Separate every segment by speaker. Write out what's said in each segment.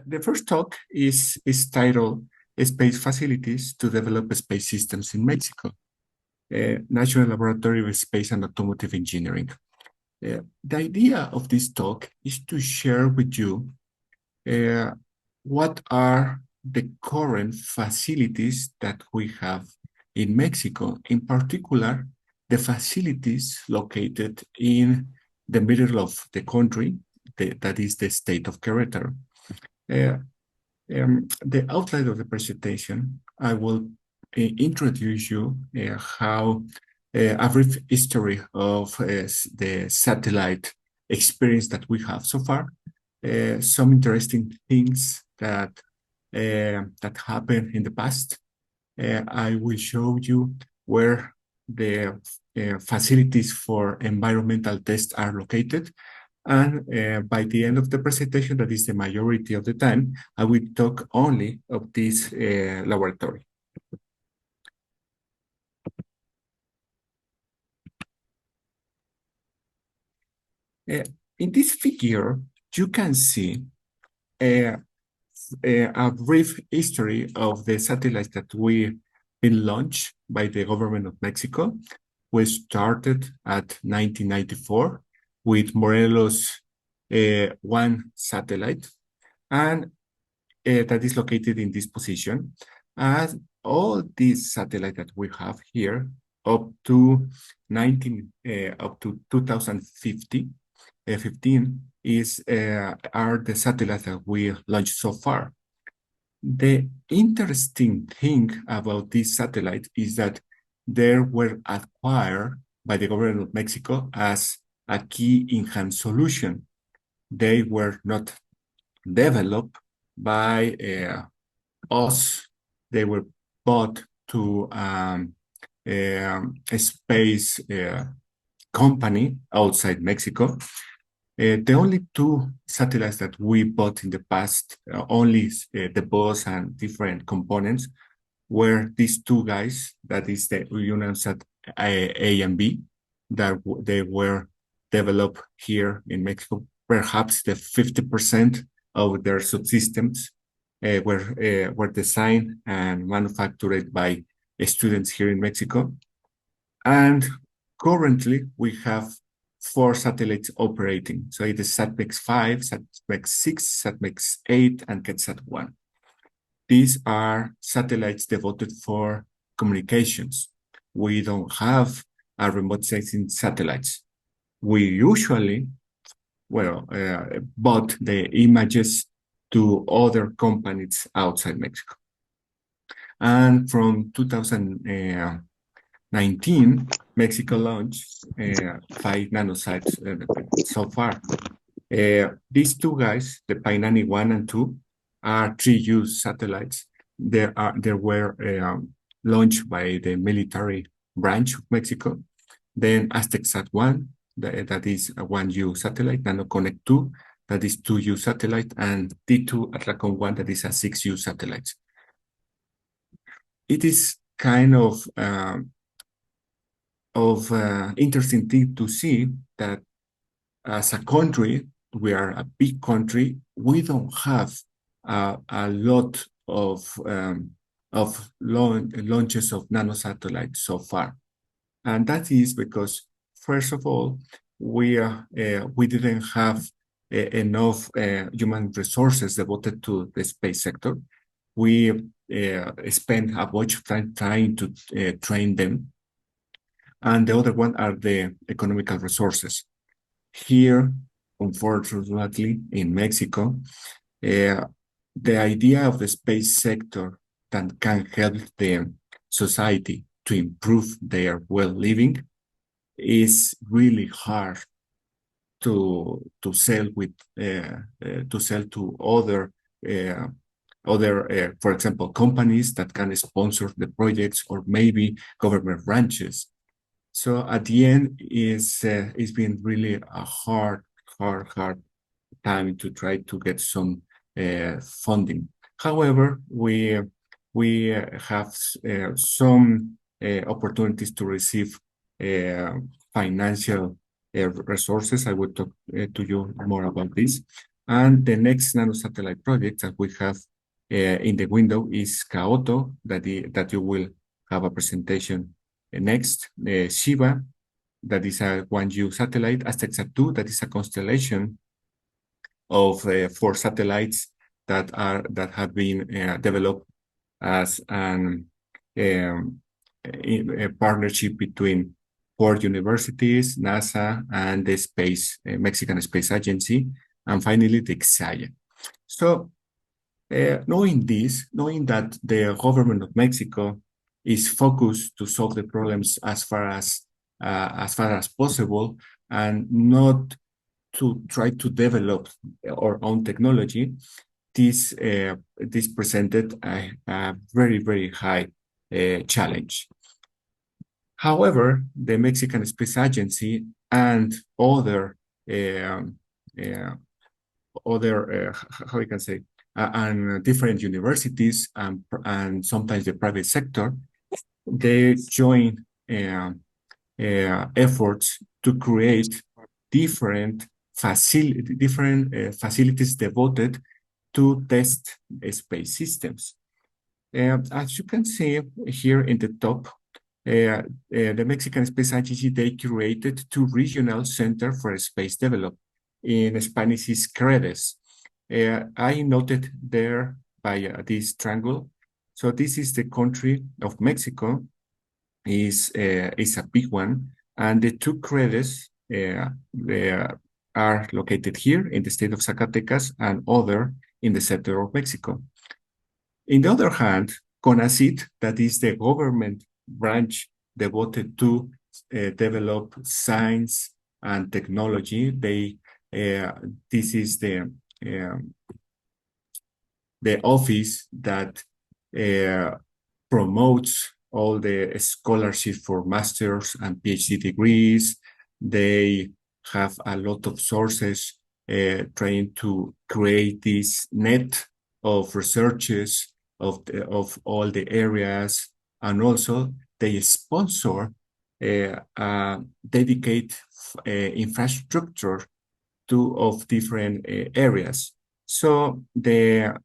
Speaker 1: The first talk is titled Space Facilities to Develop Space Systems in Mexico, National Laboratory of Space and Automotive Engineering. The idea of this talk is to share with you what are the current facilities that we have in Mexico, in particular, the facilities located in the middle of the country, that is the state of Querétaro. The outline of the presentation, I will introduce you how a brief history of the satellite experience that we have so far, some interesting things that happened in the past. I will show you where the facilities for environmental tests are located. And by the end of the presentation, that is the majority of the time, I will talk only of this laboratory. In this figure, you can see a brief history of the satellites that we been launched by the government of Mexico. We started at 1994 with Morelos 1 satellite, and that is located in this position. And all these satellites that we have here up to 2015 are the satellites that we launched so far. The interesting thing about these satellites is that they were acquired by the government of Mexico as a key in-hand solution. They were not developed by us. They were bought to a space company outside Mexico. The only two satellites that we bought in the past, only the bus and different components, were these two guys, that is the UNISEC A and B, that they were developed here in Mexico. Perhaps the 50% of their subsystems were designed and manufactured by students here in Mexico. And currently we have 4 satellites operating. So it is SatMex 5, SatMex 6, SatMex 8, and KETSat-1. These are satellites devoted for communications. We don't have a remote sensing satellites. We usually, bought the images to other companies outside Mexico. And from 2019, Mexico launched 5 nanosites so far. These two guys, the Painani 1 and 2, are 3U satellites. They were launched by the military branch of Mexico. Then AztecSat-1, that is a 1U satellite, NanoConnect 2, that is 2U satellite, and D2 Atlacon 1, that is a 6U satellite. It is kind of interesting thing to see that as a country, we are a big country, we don't have a lot of launches of nanosatellites so far. And that is because, first of all, we didn't have enough human resources devoted to the space sector. We spent a bunch of time trying to train them. And the other one are the economical resources. Here, unfortunately, in Mexico, the idea of the space sector that can help the society to improve their well-living is really hard to sell with to sell to other for example, companies that can sponsor the projects, or maybe government branches. So at the end, it's been really a hard time to try to get some funding. However, we have some opportunities to receive financial resources. I will talk to you more about this. And the next nanosatellite project that we have in the window is Kaoto, that you will have a presentation next. Shiba, that is a 1U satellite. Aztexa 2, that is a constellation of 4 satellites that have been developed as a partnership between 4 universities, NASA, and the Mexican Space Agency, and finally the XAIA. So knowing that the government of Mexico is focused to solve the problems as far as possible, and not to try to develop our own technology, this presented a very, very high challenge. However, the Mexican Space Agency and other how I can say, and different universities and sometimes the private sector, they join efforts to create different facilities devoted to test space systems. As you can see here in the top, the Mexican Space Agency, they created 2 regional centers for space development. In Spanish is CREDES. I noted there by this triangle. So this is the country of Mexico, is a big one, and the 2 CREDES are located here in the state of Zacatecas and other in the center of Mexico. In the other hand, CONACYT, that is the government branch devoted to develop science and technology. This is the office that promotes all the scholarship for master's and PhD degrees. They have a lot of sources trying to create this net of researchers of all the areas, and also they sponsor dedicate infrastructure of different areas. So the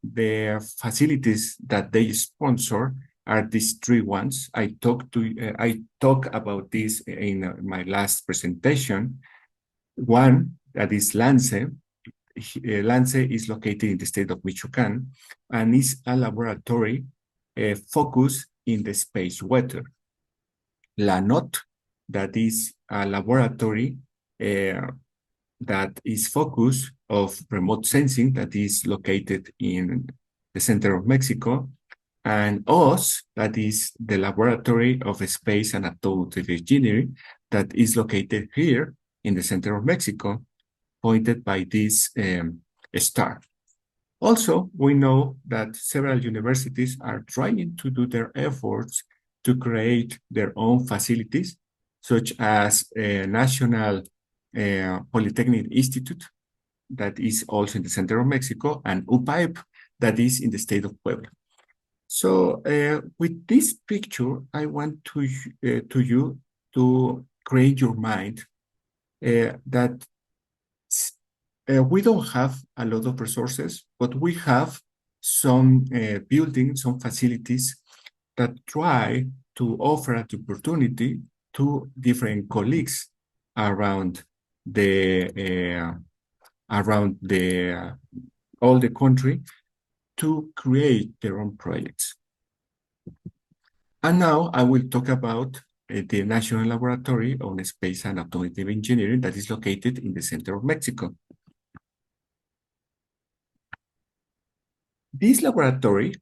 Speaker 1: facilities that they sponsor are these 3 ones. I talked about this in my last presentation. One, that is LANCE. LANCE is located in the state of Michoacan and is a laboratory focused in the space weather. LANOT, that is a laboratory that is focused of remote sensing, that is located in the center of Mexico, and OS, that is the laboratory of space and automotive engineering, that is located here in the center of Mexico, pointed by this star. Also, we know that several universities are trying to do their efforts to create their own facilities, such as a National Polytechnic Institute, that is also in the center of Mexico, and UPAEP, that is in the state of Puebla. So with this picture, I want you to create your mind that we don't have a lot of resources, but we have some buildings, some facilities that try to offer an opportunity to different colleagues around all the country to create their own projects. And now I will talk about the National Laboratory on Space and Automotive Engineering that is located in the center of Mexico. This laboratory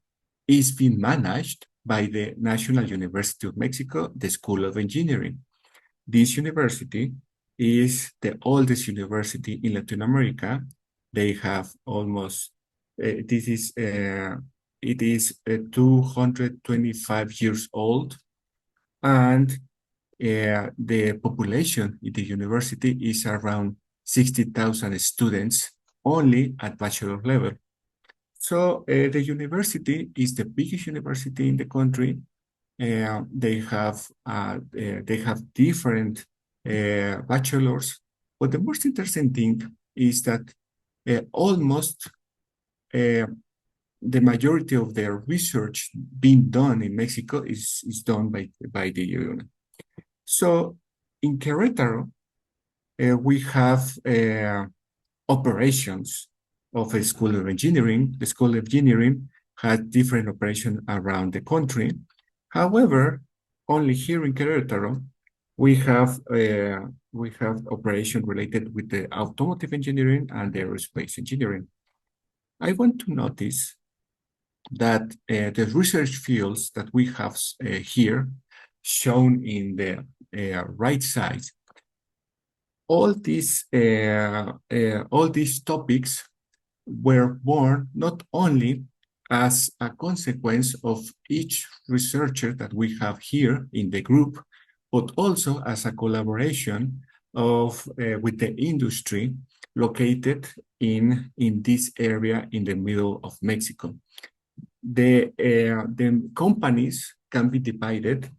Speaker 1: is being managed by the National University of Mexico, the School of Engineering. This university is the oldest university in Latin America. They have almost, it is 225 years old, and the population in the university is around 60,000 students only at bachelor level. So the university is the biggest university in the country. They have different bachelors, but the most interesting thing is that almost the majority of their research being done in Mexico is done by the union. So in Querétaro, we have operations of a School of Engineering. The School of Engineering has different operations around the country. However, only here in Querétaro, we have operation related with the automotive engineering and the aerospace engineering. I want to notice that the research fields that we have here, shown in the right side, all these topics were born not only as a consequence of each researcher that we have here in the group, but also as a collaboration with the industry located in this area in the middle of Mexico. The companies can be divided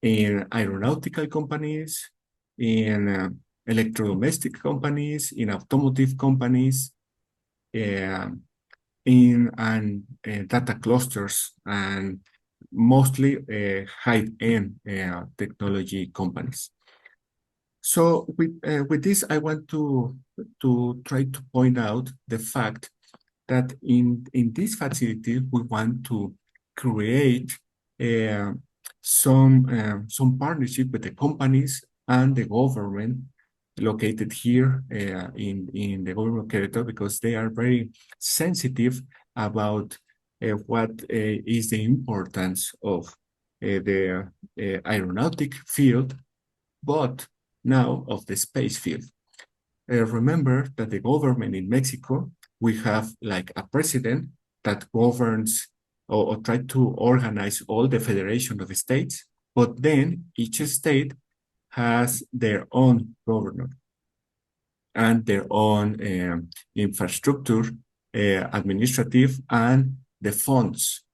Speaker 1: in aeronautical companies, in electrodomestic companies, in automotive companies, in data clusters, and mostly high-end technology companies. So with this, I want to try to point out the fact that in this facility, we want to create some partnership with the companies and the government located here in the government of Querétaro, because they are very sensitive about what is the importance of the aeronautic field, but now of the space field. Remember that the government in Mexico, we have like a president that governs or try to organize all the federation of states, but then each state has their own governor and their own infrastructure, administrative, and the funds.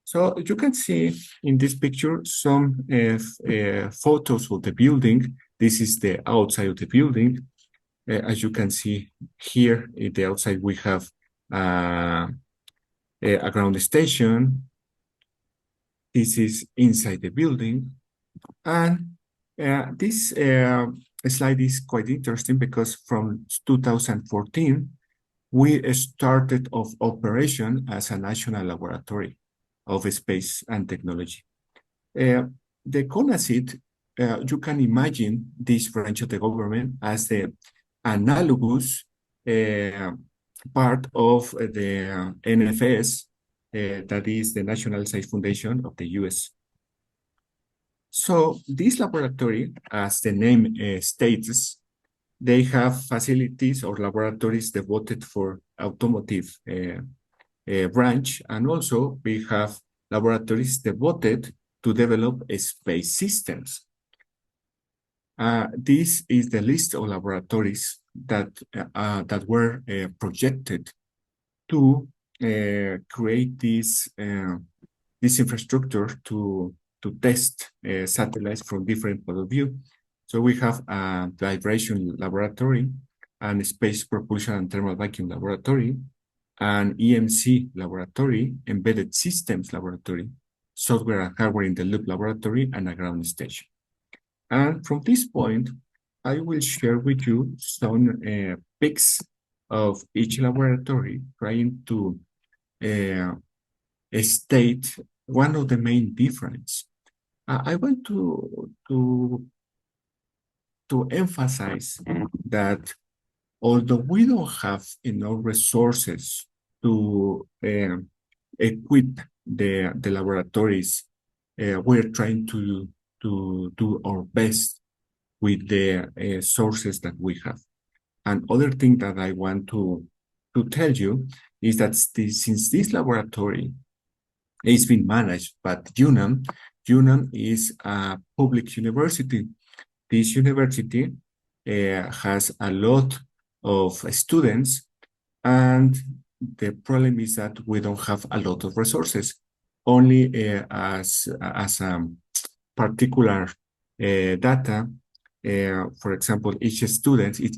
Speaker 1: So you can see in this picture some photos of the building. This is the outside of the building. As you can see here, in the outside, we have a ground station. This is inside the building. And this slide is quite interesting because from 2014, we started of operation as a national laboratory of space and technology. The CONACYT, you can imagine this branch of the government as the analogous part of the NFS, that is the National Science Foundation of the US. So this laboratory, as the name states, they have facilities or laboratories devoted for automotive branch, and also we have laboratories devoted to develop space systems. This is the list of laboratories that were projected to create this infrastructure to test satellites from different point of view. So we have a vibration laboratory, and a space propulsion and thermal vacuum laboratory, an EMC laboratory, embedded systems laboratory, software and hardware in the loop laboratory, and a ground station. And from this point, I will share with you some pics of each laboratory, trying to state one of the main differences. I want to emphasize that although we don't have enough resources to equip the laboratories, we're trying to do our best with the sources that we have. And other thing that I want to tell you is that since this laboratory is being managed by UNAM, UNAM is a public university. This university has a lot of students, and the problem is that we don't have a lot of resources. Only as particular data, for example, each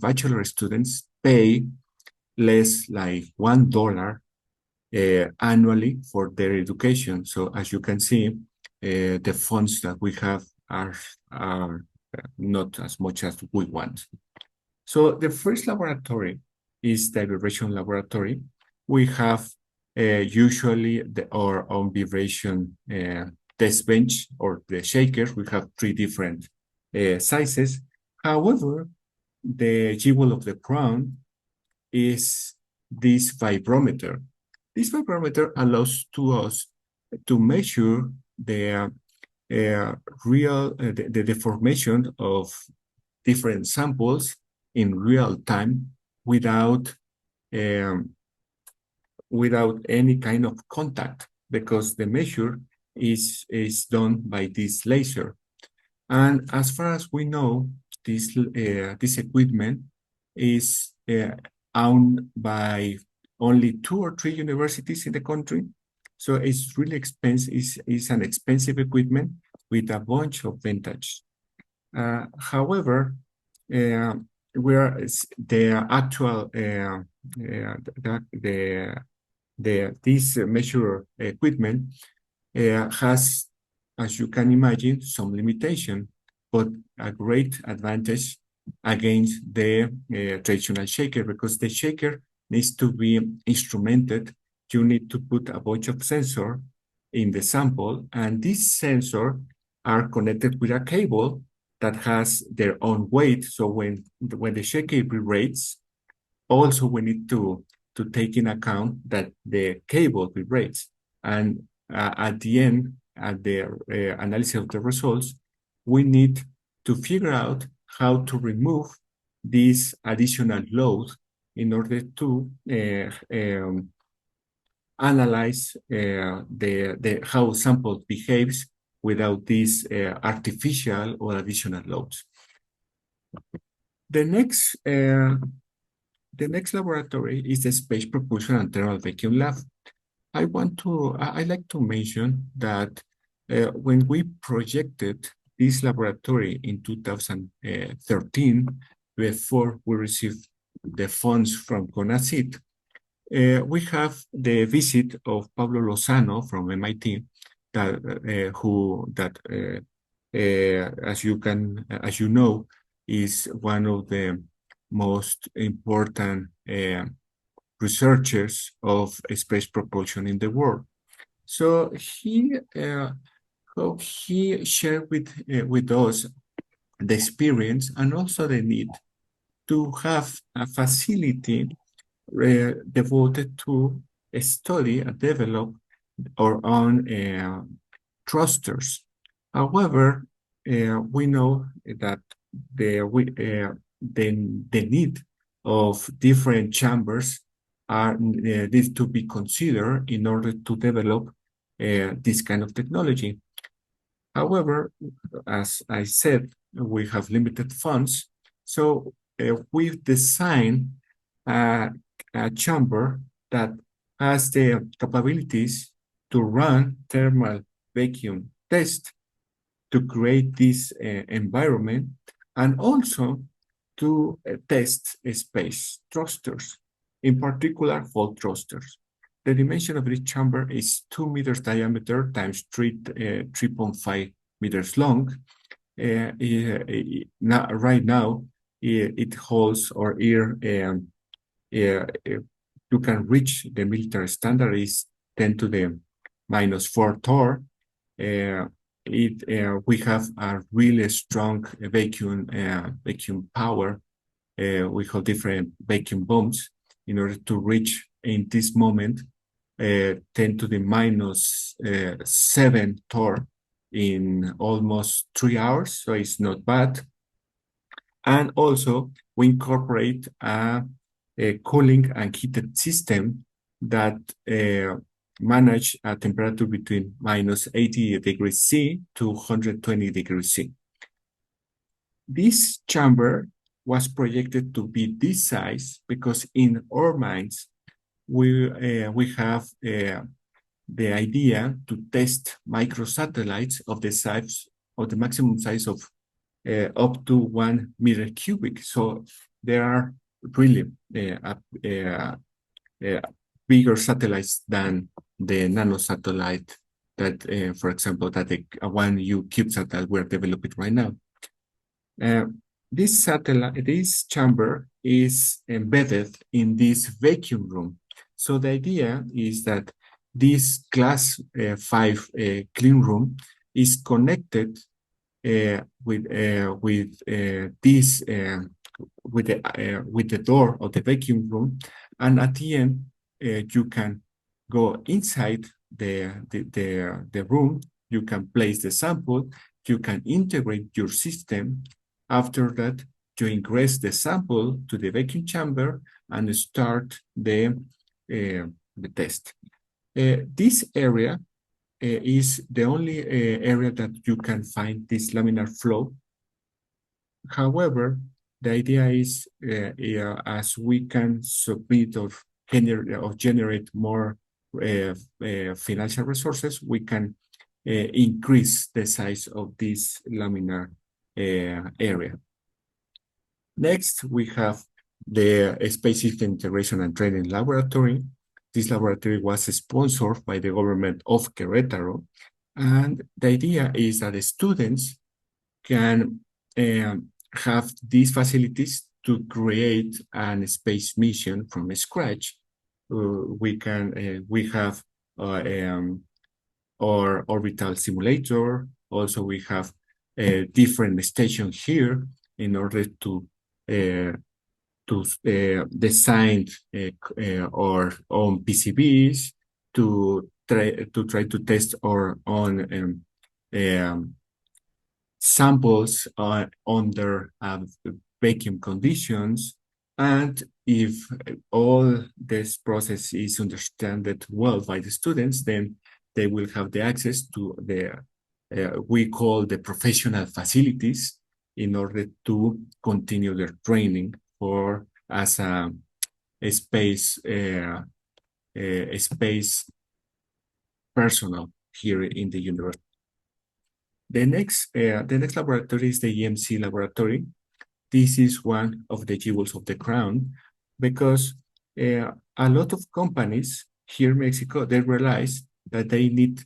Speaker 1: bachelor students pay less like $1 annually for their education. So as you can see, the funds that we have are not as much as we want. So the first laboratory is the vibration laboratory. We have usually our own vibration test bench or the shakers. We have 3 different sizes. However, the jewel of the crown is this vibrometer. This vibrometer allows to us to measure the the deformation of different samples in real time without without any kind of contact, because the measure is done by this laser. And as far as we know, this equipment is owned by only 2 or 3 universities in the country. So it's really expensive. It's an expensive equipment with a bunch of vintage. However, the actual this measure equipment has, as you can imagine, some limitation, but a great advantage against the traditional shaker, because the shaker needs to be instrumented. You need to put a bunch of sensors in the sample, and these sensors are connected with a cable that has their own weight. So when the shaker vibrates, also we need to take in account that the cable vibrates. And at the end, at the analysis of the results, we need to figure out how to remove this additional load in order to analyze how sample behaves without these artificial or additional loads. The next laboratory is the Space Propulsion and Thermal Vacuum Lab. I like to mention that when we projected this laboratory in 2013, before we received the funds from CONACYT, we have the visit of Pablo Lozano from MIT, as you know, is one of the most important researchers of space propulsion in the world. So he shared with us the experience and also the need to have a facility devoted to study and develop our own thrusters. However, we know that the need of different chambers needs to be considered in order to develop this kind of technology. However, as I said, we have limited funds, so we've designed a chamber that has the capabilities to run thermal vacuum tests to create this environment, and also to test space thrusters, in particular fault thrusters. The dimension of this chamber is 2 meters diameter times 3.5 meters long. Right now, it holds, or you can reach the military standard is 10 to the -4 torr. We have a really strong vacuum power. We have different vacuum bombs in order to reach in this moment 10 to the -7 torr in almost 3 hours, so it's not bad. And also we incorporate a cooling and heated system that manage a temperature between -80 degrees C to 120 degrees C. This chamber was projected to be this size because in our minds, we have the idea to test microsatellites of the size of the maximum size of up to 1 meter cubic. So there are really bigger satellites than the nanosatellite that, for example, that the one you CubeSat that we're developing right now. This satellite, this chamber is embedded in this vacuum room. So the idea is that this class 5 clean room is connected with this with the door of the vacuum room, and at the end you can go inside the room. You can place the sample. You can integrate your system. After that, you ingress the sample to the vacuum chamber and start the test. This area is the only area that you can find this laminar flow. However, the idea is as we can submit or generate more financial resources, we can increase the size of this laminar area. Next, we have the Space System Integration and Training Laboratory. This laboratory was sponsored by the government of Querétaro, and the idea is that the students can have these facilities to create a space mission from scratch. We have our orbital simulator. Also, we have a different station here in order to design our own PCBs to try to test our own samples under vacuum conditions. And if all this process is understood well by the students, then they will have the access to the we call the professional facilities in order to continue their training for as a space personnel here in the university. The next laboratory is the EMC laboratory. This is one of the jewels of the crown because a lot of companies here in Mexico, they realize that they need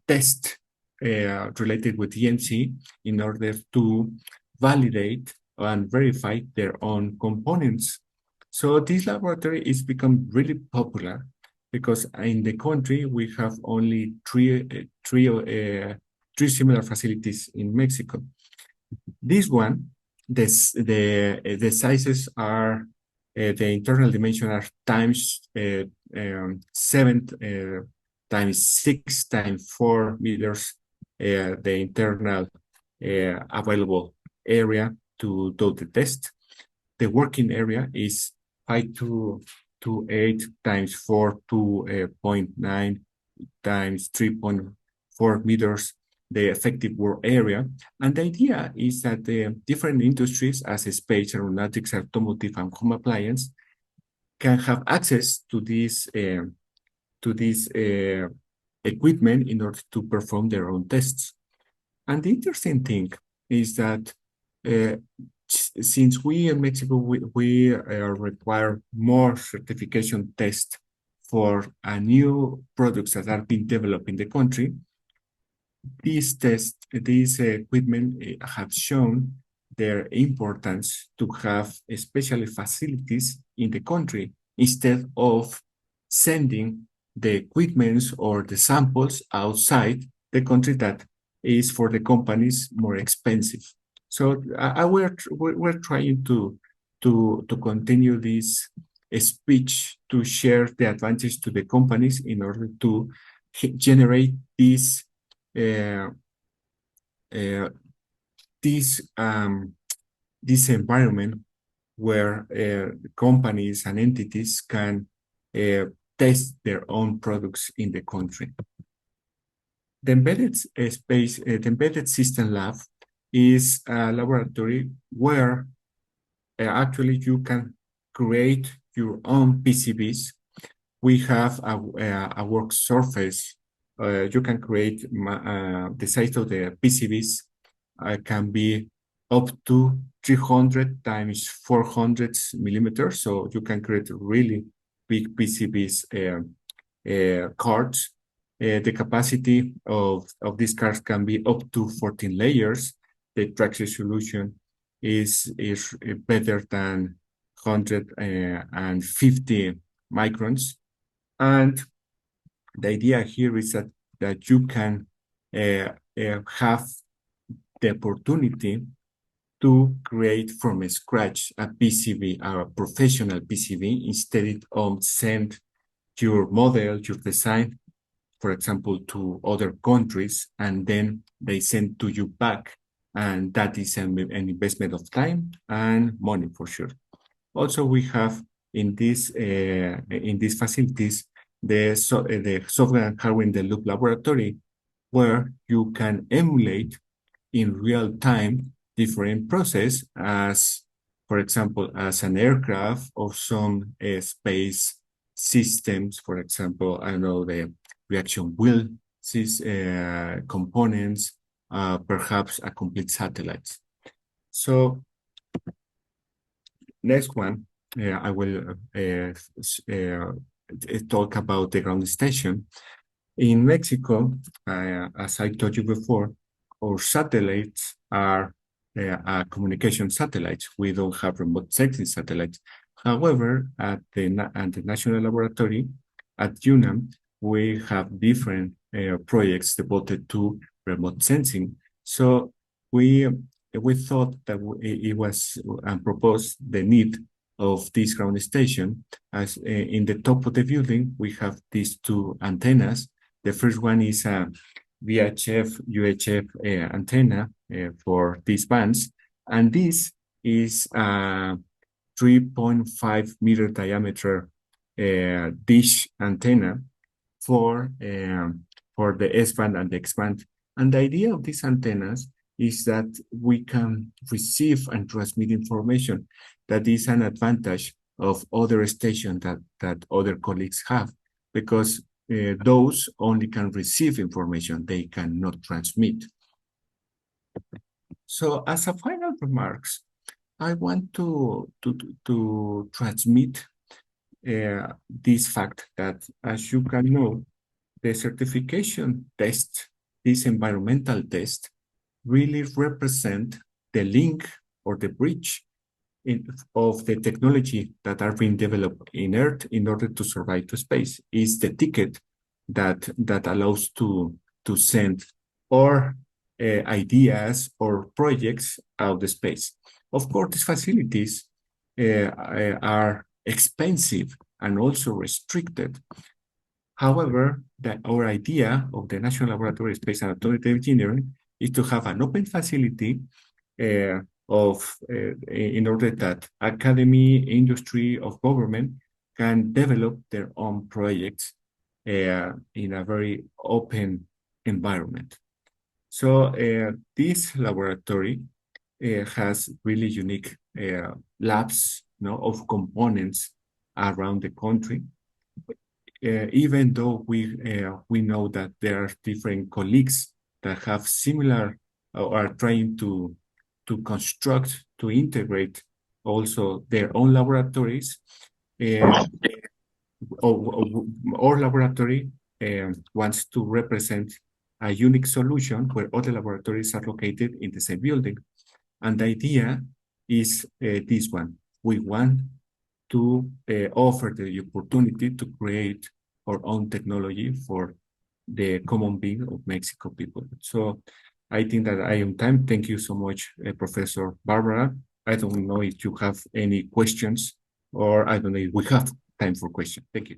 Speaker 1: tests related with EMC in order to validate and verify their own components. So this laboratory is become really popular because in the country we have only three similar facilities in Mexico. This one, the sizes are the internal dimension are times 7 times 6 times 4 meters. The internal available area to do the test. The working area is 5.28 times 4 to 0.9 times 3.4 meters, the effective work area. And the idea is that the different industries as space, aeronautics, automotive, and home appliance can have access to this equipment in order to perform their own tests. And the interesting thing is that since we in Mexico, we require more certification tests for new products that are being developed in the country, these equipment have shown their importance to have especially facilities in the country instead of sending the equipments or the samples outside the country that is for the companies more expensive. So we're trying to continue this speech to share the advantage to the companies in order to generate this environment where companies and entities can test their own products in the country. The embedded system lab is a laboratory where actually you can create your own PCBs. We have a work surface. You can create the size of the PCBs can be up to 300 times 400 millimeters. So you can create really big PCBs cards. The capacity of these cards can be up to 14 layers. The traction solution is better than 150 microns. And the idea here is that you can have the opportunity to create from scratch a PCB, a professional PCB, instead of send your model, your design, for example, to other countries, and then they send to you back. And that is an investment of time and money for sure. Also, we have in these facilities the software and hardware in the loop laboratory, where you can emulate in real time different process as, for example, as an aircraft or some space systems, for example, I know the reaction wheel components, perhaps a complete satellite. So next one, I will talk about the ground station. In Mexico, as I told you before, our satellites are communication satellites. We don't have remote sensing satellites. However, at the National Laboratory at UNAM, we have different projects devoted to remote sensing. So we thought that it was proposed the need of this ground station. As in the top of the building, we have these two antennas. The first one is a VHF, UHF antenna for these bands, and this is a 3.5 meter diameter dish antenna for the S band and the X band. And the idea of these antennas is that we can receive and transmit information. That is an advantage of other stations that other colleagues have, because those only can receive information, they cannot transmit. So as a final remarks, I want to transmit this fact that, as you can know, the certification test, this environmental test, really represent the link or the bridge of the technology that are being developed in Earth in order to survive to space. Is the ticket that allows to send our ideas or projects out the space. Of course, these facilities are expensive and also restricted. However, our idea of the National Laboratory of Space and Automotive Engineering is to have an open facility in order that academy, industry, of government can develop their own projects in a very open environment. So this laboratory has really unique labs, of components around the country. Even though we know that there are different colleagues that have similar or are trying to construct, to integrate also their own laboratories. Our laboratory wants to represent a unique solution where other laboratories are located in the same building. And the idea is this one. We want to offer the opportunity to create our own technology for the common being of Mexico people. So I think that I am time. Thank you so much, Professor Barbara. I don't know if you have any questions, or I don't know if we have time for questions. Thank you.